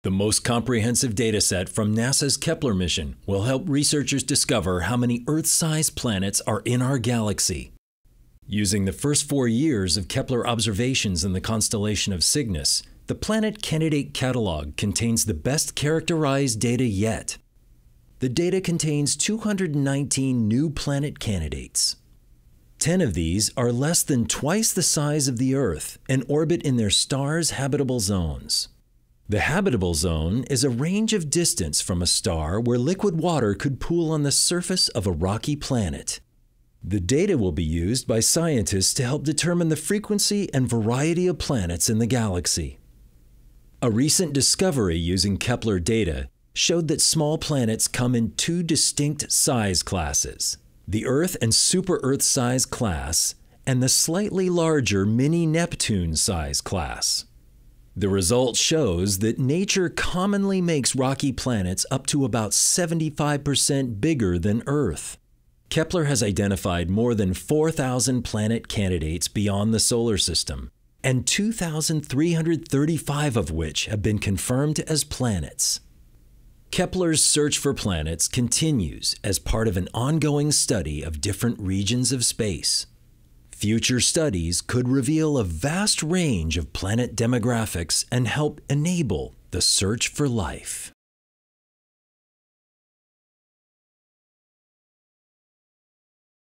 The most comprehensive dataset from NASA's Kepler mission will help researchers discover how many Earth-sized planets are in our galaxy. Using the first 4 years of Kepler observations in the constellation of Cygnus, the Planet Candidate Catalog contains the best characterized data yet. The data contains 219 new planet candidates. 10 of these are less than twice the size of the Earth and orbit in their star's habitable zones. The habitable zone is a range of distance from a star where liquid water could pool on the surface of a rocky planet. The data will be used by scientists to help determine the frequency and variety of planets in the galaxy. A recent discovery using Kepler data showed that small planets come in 2 distinct size classes: the Earth and super-Earth size class, and the slightly larger mini-Neptune size class. The result shows that nature commonly makes rocky planets up to about 75% bigger than Earth. Kepler has identified more than 4,000 planet candidates beyond the solar system, and 2,335 of which have been confirmed as planets. Kepler's search for planets continues as part of an ongoing study of different regions of space. Future studies could reveal a vast range of planet demographics and help enable the search for life.